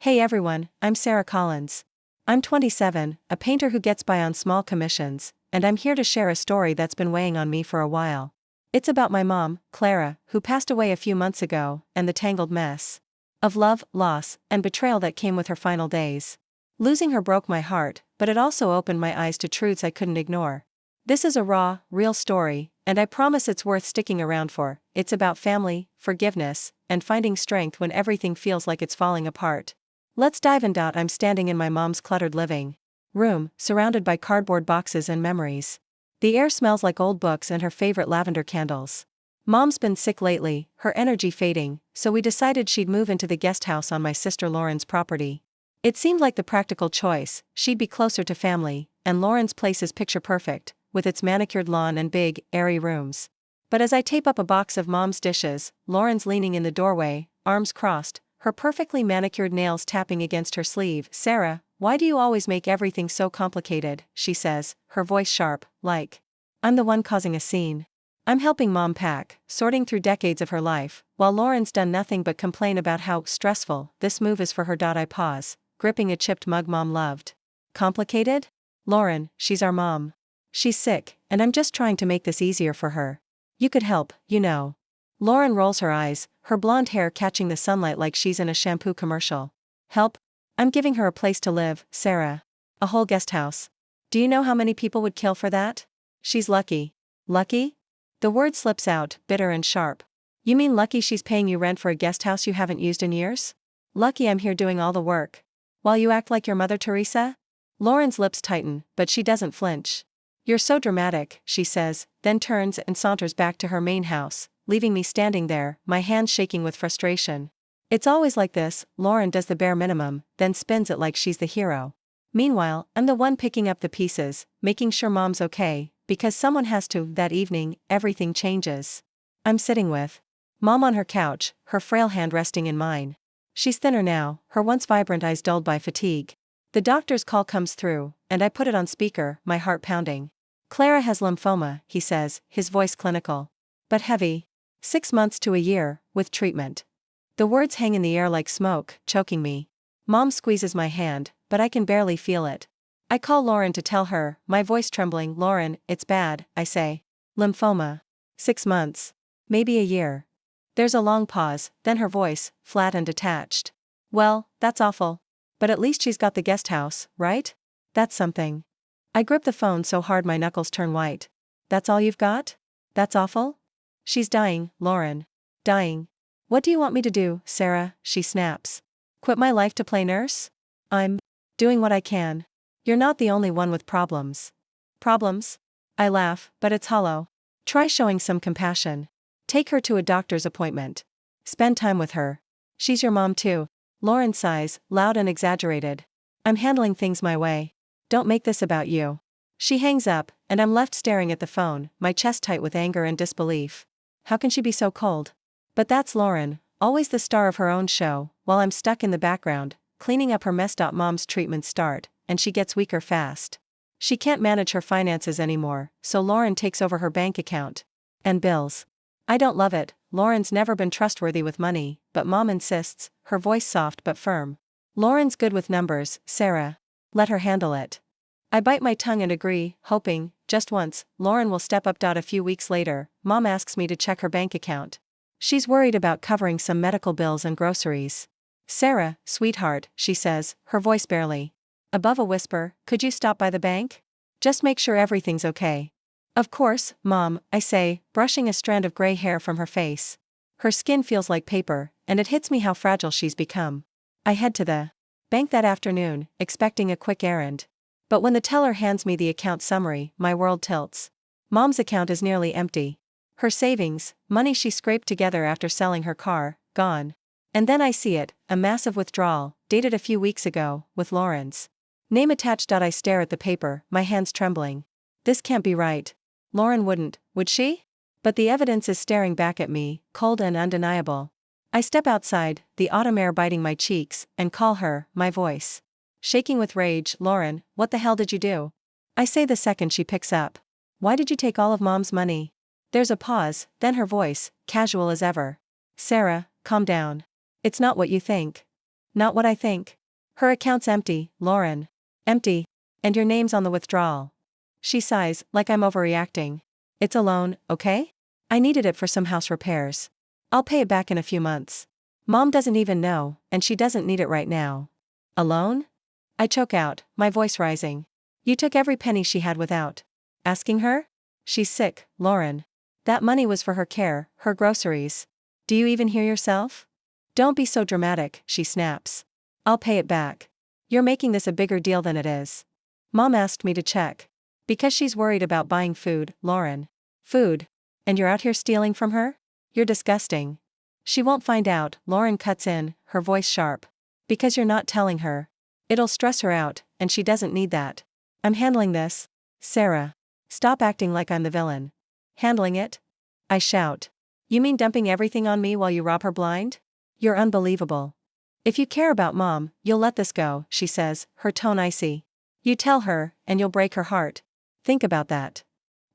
Hey everyone, I'm Sarah Collins. I'm 27, a painter who gets by on small commissions, and I'm here to share a story that's been weighing on me for a while. It's about my mom, Clara, who passed away a few months ago, and the tangled mess of love, loss, and betrayal that came with her final days. Losing her broke my heart, but it also opened my eyes to truths I couldn't ignore. This is a raw, real story, and I promise it's worth sticking around for. It's about family, forgiveness, and finding strength when everything feels like it's falling apart. Let's dive in. I'm standing in my mom's cluttered living room, surrounded by cardboard boxes and memories. The air smells like old books and her favorite lavender candles. Mom's been sick lately, her energy fading, so we decided she'd move into the guest house on my sister Lauren's property. It seemed like the practical choice. She'd be closer to family, and Lauren's place is picture perfect, with its manicured lawn and big, airy rooms. But as I tape up a box of Mom's dishes, Lauren's leaning in the doorway, arms crossed, her perfectly manicured nails tapping against her sleeve. "Sarah, why do you always make everything so complicated?" she says, her voice sharp, like I'm the one causing a scene. I'm helping Mom pack, sorting through decades of her life, while Lauren's done nothing but complain about how stressful this move is for her. I pause, gripping a chipped mug Mom loved. Complicated? Lauren, she's our mom. She's sick, and I'm just trying to make this easier for her. You could help, you know. Lauren rolls her eyes, her blonde hair catching the sunlight like she's in a shampoo commercial. Help? I'm giving her a place to live, Sarah. A whole guest house. Do you know how many people would kill for that? She's lucky. Lucky? The word slips out, bitter and sharp. You mean lucky she's paying you rent for a guest house you haven't used in years? Lucky I'm here doing all the work. While you act like your Mother Teresa? Lauren's lips tighten, but she doesn't flinch. You're so dramatic, she says, then turns and saunters back to her main house, leaving me standing there, my hands shaking with frustration. It's always like this. Lauren does the bare minimum, then spins it like she's the hero. Meanwhile, I'm the one picking up the pieces, making sure Mom's okay, because someone has to. That evening, everything changes. I'm sitting with Mom on her couch, her frail hand resting in mine. She's thinner now, her once vibrant eyes dulled by fatigue. The doctor's call comes through, and I put it on speaker, my heart pounding. Clara has lymphoma, he says, his voice clinical. But heavy. 6 months to a year, with treatment. The words hang in the air like smoke, choking me. Mom squeezes my hand, but I can barely feel it. I call Lauren to tell her, my voice trembling. Lauren, it's bad, I say. Lymphoma. 6 months. Maybe a year. There's a long pause, then her voice, flat and detached. Well, that's awful. But at least she's got the guest house, right? That's something. I grip the phone so hard my knuckles turn white. That's all you've got? That's awful? She's dying, Lauren. Dying. What do you want me to do, Sarah? She snaps. Quit my life to play nurse? I'm doing what I can. You're not the only one with problems. Problems? I laugh, but it's hollow. Try showing some compassion. Take her to a doctor's appointment. Spend time with her. She's your mom too. Lauren sighs, loud and exaggerated. I'm handling things my way. Don't make this about you. She hangs up, and I'm left staring at the phone, my chest tight with anger and disbelief. How can she be so cold? But that's Lauren, always the star of her own show, while I'm stuck in the background, cleaning up her messed up mom's treatment start, and she gets weaker fast. She can't manage her finances anymore, so Lauren takes over her bank account. And bills. I don't love it. Lauren's never been trustworthy with money, but Mom insists, her voice soft but firm. Lauren's good with numbers, Sarah. Let her handle it. I bite my tongue and agree, hoping, just once, Lauren will step up. A few weeks later, Mom asks me to check her bank account. She's worried about covering some medical bills and groceries. Sarah, sweetheart, she says, her voice barely above a whisper, could you stop by the bank? Just make sure everything's okay. Of course, Mom, I say, brushing a strand of gray hair from her face. Her skin feels like paper, and it hits me how fragile she's become. I head to the bank that afternoon, expecting a quick errand. But when the teller hands me the account summary, my world tilts. Mom's account is nearly empty. Her savings, money she scraped together after selling her car, gone. And then I see it, a massive withdrawal, dated a few weeks ago, with Lauren's name attached. I stare at the paper, my hands trembling. This can't be right. Lauren wouldn't, would she? But the evidence is staring back at me, cold and undeniable. I step outside, the autumn air biting my cheeks, and call her, my voice shaking with rage. Lauren, what the hell did you do? I say the second she picks up. Why did you take all of Mom's money? There's a pause, then her voice, casual as ever. Sarah, calm down. It's not what you think. Not what I think. Her account's empty, Lauren. Empty. And your name's on the withdrawal. She sighs, like I'm overreacting. It's a loan, okay? I needed it for some house repairs. I'll pay it back in a few months. Mom doesn't even know, and she doesn't need it right now. A loan? I choke out, my voice rising. You took every penny she had without asking her? She's sick, Lauren. That money was for her care, her groceries. Do you even hear yourself? Don't be so dramatic, she snaps. I'll pay it back. You're making this a bigger deal than it is. Mom asked me to check. Because she's worried about buying food, Lauren. Food? And you're out here stealing from her? You're disgusting. She won't find out, Lauren cuts in, her voice sharp. Because you're not telling her. It'll stress her out, and she doesn't need that. I'm handling this. Sarah. Stop acting like I'm the villain. Handling it? I shout. You mean dumping everything on me while you rob her blind? You're unbelievable. If you care about Mom, you'll let this go, she says, her tone icy. You tell her, and you'll break her heart. Think about that.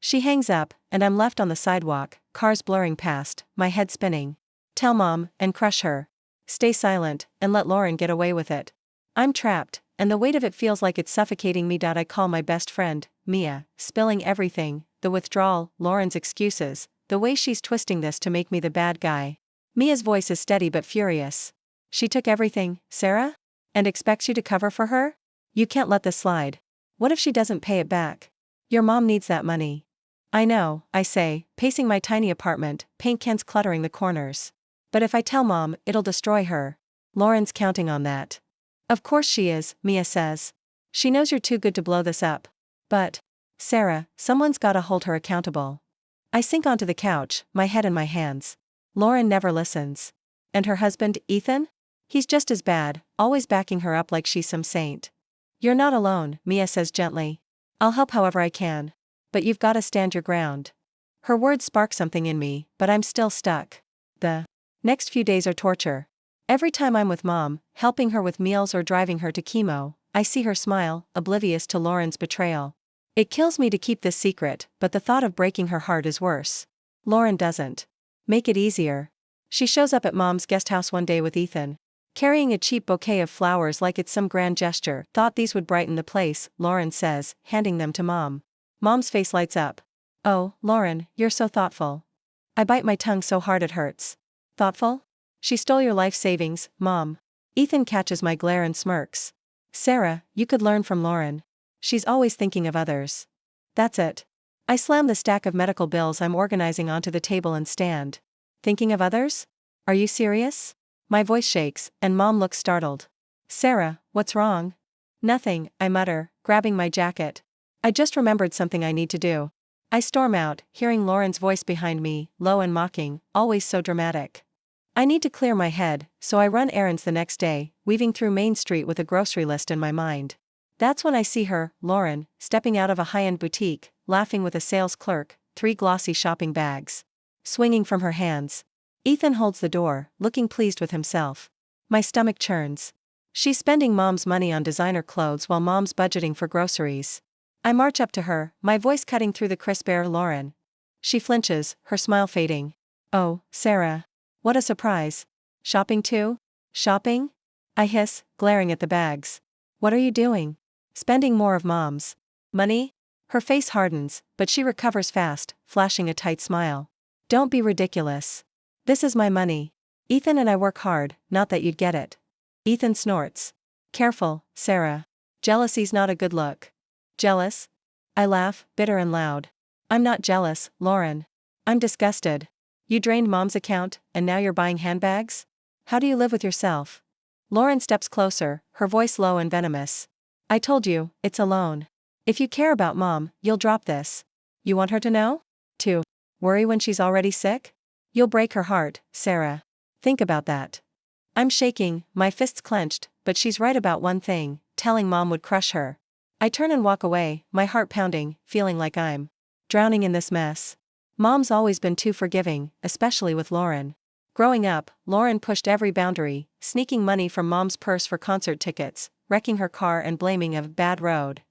She hangs up, and I'm left on the sidewalk, cars blurring past, my head spinning. Tell Mom, and crush her. Stay silent, and let Lauren get away with it. I'm trapped, and the weight of it feels like it's suffocating me. I call my best friend, Mia, spilling everything, the withdrawal, Lauren's excuses, the way she's twisting this to make me the bad guy. Mia's voice is steady but furious. She took everything, Sarah? And expects you to cover for her? You can't let this slide. What if she doesn't pay it back? Your mom needs that money. I know, I say, pacing my tiny apartment, paint cans cluttering the corners. But if I tell Mom, it'll destroy her. Lauren's counting on that. Of course she is, Mia says. She knows you're too good to blow this up. But, Sarah, someone's gotta hold her accountable. I sink onto the couch, my head in my hands. Lauren never listens. And her husband, Ethan? He's just as bad, always backing her up like she's some saint. You're not alone, Mia says gently. I'll help however I can. But you've gotta stand your ground. Her words spark something in me, but I'm still stuck. The next few days are torture. Every time I'm with Mom, helping her with meals or driving her to chemo, I see her smile, oblivious to Lauren's betrayal. It kills me to keep this secret, but the thought of breaking her heart is worse. Lauren doesn't make it easier. She shows up at Mom's guest house one day with Ethan, carrying a cheap bouquet of flowers like it's some grand gesture. Thought these would brighten the place, Lauren says, handing them to Mom. Mom's face lights up. Oh, Lauren, you're so thoughtful. I bite my tongue so hard it hurts. Thoughtful? She stole your life savings, Mom. Ethan catches my glare and smirks. Sarah, you could learn from Lauren. She's always thinking of others. That's it. I slam the stack of medical bills I'm organizing onto the table and stand. Thinking of others? Are you serious? My voice shakes, and Mom looks startled. Sarah, what's wrong? Nothing, I mutter, grabbing my jacket. I just remembered something I need to do. I storm out, hearing Lauren's voice behind me, low and mocking, always so dramatic. I need to clear my head, so I run errands the next day, weaving through Main Street with a grocery list in my mind. That's when I see her, Lauren, stepping out of a high-end boutique, laughing with a sales clerk, 3 glossy shopping bags swinging from her hands. Ethan holds the door, looking pleased with himself. My stomach churns. She's spending Mom's money on designer clothes while Mom's budgeting for groceries. I march up to her, my voice cutting through the crisp air. Lauren. She flinches, her smile fading. Oh, Sarah. What a surprise. Shopping too? Shopping? I hiss, glaring at the bags. What are you doing? Spending more of Mom's money? Her face hardens, but she recovers fast, flashing a tight smile. Don't be ridiculous. This is my money. Ethan and I work hard, not that you'd get it. Ethan snorts. Careful, Sarah. Jealousy's not a good look. Jealous? I laugh, bitter and loud. I'm not jealous, Lauren. I'm disgusted. You drained Mom's account, and now you're buying handbags? How do you live with yourself? Lauren steps closer, her voice low and venomous. I told you, it's a loan. If you care about Mom, you'll drop this. You want her to know? To worry when she's already sick? You'll break her heart, Sarah. Think about that. I'm shaking, my fists clenched, but she's right about one thing, telling Mom would crush her. I turn and walk away, my heart pounding, feeling like I'm drowning in this mess. Mom's always been too forgiving, especially with Lauren. Growing up, Lauren pushed every boundary, sneaking money from Mom's purse for concert tickets, wrecking her car and blaming a bad road.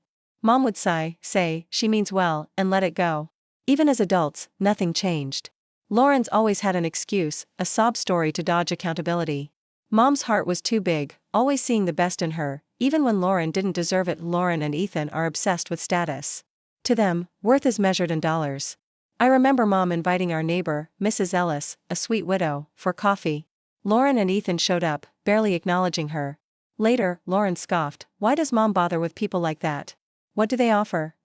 Mom would sigh, say, she means well, and let it go. Even as adults, nothing changed. Lauren's always had an excuse, a sob story to dodge accountability. Mom's heart was too big, always seeing the best in her, even when Lauren didn't deserve it. Lauren and Ethan are obsessed with status. To them, worth is measured in dollars. I remember Mom inviting our neighbor, Mrs. Ellis, a sweet widow, for coffee. Lauren and Ethan showed up, barely acknowledging her. Later, Lauren scoffed, "Why does Mom bother with people like that? What do they offer?"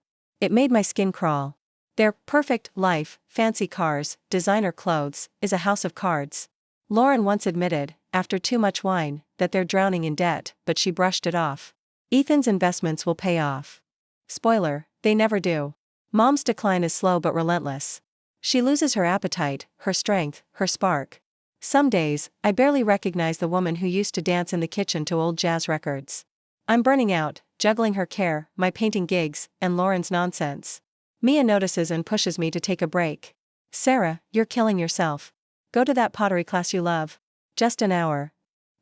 It made my skin crawl. Their perfect life, fancy cars, designer clothes, is a house of cards. Lauren once admitted, after too much wine, that they're drowning in debt, but she brushed it off. Ethan's investments will pay off. Spoiler, they never do. Mom's decline is slow but relentless. She loses her appetite, her strength, her spark. Some days, I barely recognize the woman who used to dance in the kitchen to old jazz records. I'm burning out, juggling her care, my painting gigs, and Lauren's nonsense. Mia notices and pushes me to take a break. "Sarah, you're killing yourself. Go to that pottery class you love. Just an hour."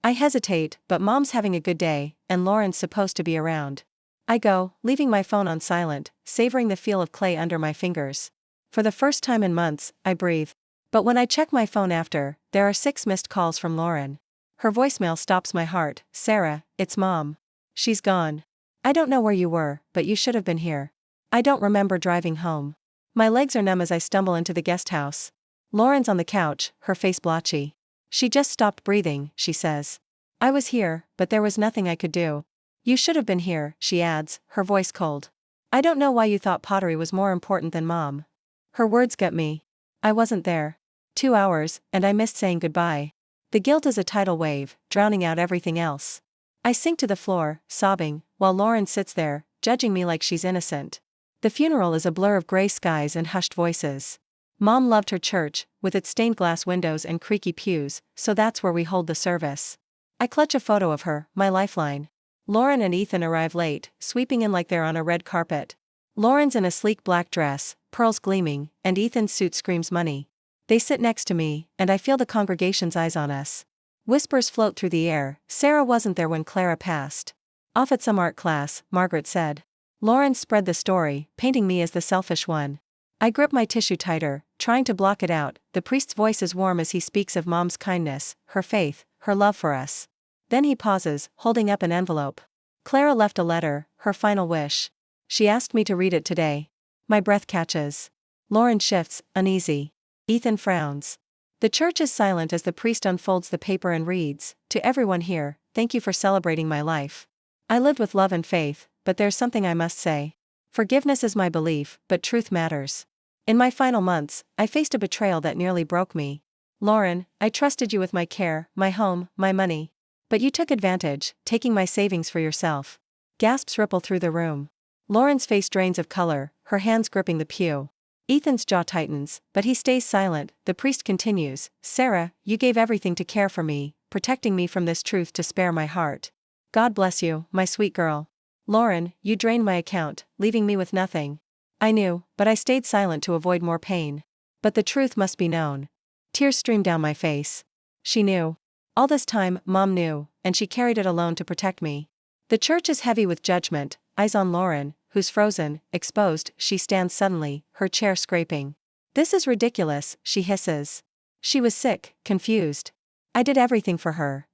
I hesitate, but Mom's having a good day, and Lauren's supposed to be around. I go, leaving my phone on silent, savoring the feel of clay under my fingers. For the first time in months, I breathe. But when I check my phone after, there are 6 missed calls from Lauren. Her voicemail stops my heart. "Sarah, it's Mom. She's gone. I don't know where you were, but you should have been here. I don't remember driving home." My legs are numb as I stumble into the guest house. Lauren's on the couch, her face blotchy. "She just stopped breathing," she says. "I was here, but there was nothing I could do." "You should have been here," she adds, her voice cold. "I don't know why you thought pottery was more important than Mom." Her words gut me. I wasn't there. 2 hours, and I missed saying goodbye. The guilt is a tidal wave, drowning out everything else. I sink to the floor, sobbing, while Lauren sits there, judging me like she's innocent. The funeral is a blur of gray skies and hushed voices. Mom loved her church, with its stained glass windows and creaky pews, so that's where we hold the service. I clutch a photo of her, my lifeline. Lauren and Ethan arrive late, sweeping in like they're on a red carpet. Lauren's in a sleek black dress, pearls gleaming, and Ethan's suit screams money. They sit next to me, and I feel the congregation's eyes on us. Whispers float through the air. "Sarah wasn't there when Clara passed. Off at some art class," Margaret said. Lauren spread the story, painting me as the selfish one. I grip my tissue tighter, trying to block it out. The priest's voice is warm as he speaks of Mom's kindness, her faith, her love for us. Then he pauses, holding up an envelope. "Clara left a letter, her final wish. She asked me to read it today." My breath catches. Lauren shifts, uneasy. Ethan frowns. The church is silent as the priest unfolds the paper and reads, "To everyone here, thank you for celebrating my life. I lived with love and faith, but there's something I must say. Forgiveness is my belief, but truth matters. In my final months, I faced a betrayal that nearly broke me. Lauren, I trusted you with my care, my home, my money. But you took advantage, taking my savings for yourself." Gasps ripple through the room. Lauren's face drains of color, her hands gripping the pew. Ethan's jaw tightens, but he stays silent. The priest continues, "Sarah, you gave everything to care for me, protecting me from this truth to spare my heart. God bless you, my sweet girl. Lauren, you drained my account, leaving me with nothing. I knew, but I stayed silent to avoid more pain. But the truth must be known." Tears streamed down my face. She knew. All this time, Mom knew, and she carried it alone to protect me. The church is heavy with judgment, eyes on Lauren, who's frozen, exposed. She stands suddenly, her chair scraping. "This is ridiculous," she hisses. She was sick, confused. I did everything for her.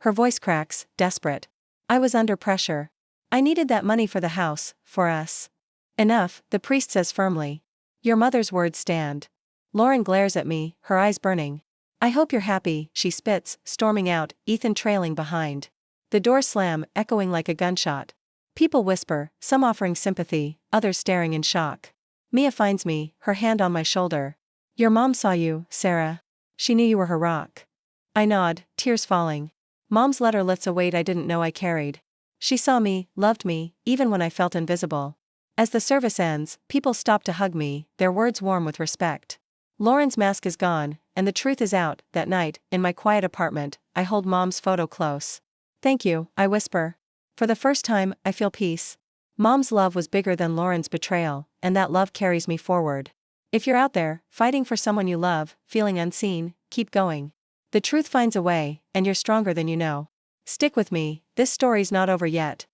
Her voice cracks, desperate. I was under pressure. I needed that money for the house, for us. "Enough," the priest says firmly. "Your mother's words stand." Lauren glares at me, her eyes burning. "I hope you're happy," she spits, storming out, Ethan trailing behind. The doors slam, echoing like a gunshot. People whisper, some offering sympathy, others staring in shock. Mia finds me, her hand on my shoulder. "Your mom saw you, Sarah. She knew you were her rock." I nod, tears falling. Mom's letter lifts a weight I didn't know I carried. She saw me, loved me, even when I felt invisible. As the service ends, people stop to hug me, their words warm with respect. Lauren's mask is gone, and the truth is out. That night, in my quiet apartment, I hold Mom's photo close. "Thank you," I whisper. For the first time, I feel peace. Mom's love was bigger than Lauren's betrayal, and that love carries me forward. If you're out there, fighting for someone you love, feeling unseen, keep going. The truth finds a way, and you're stronger than you know. Stick with me, this story's not over yet.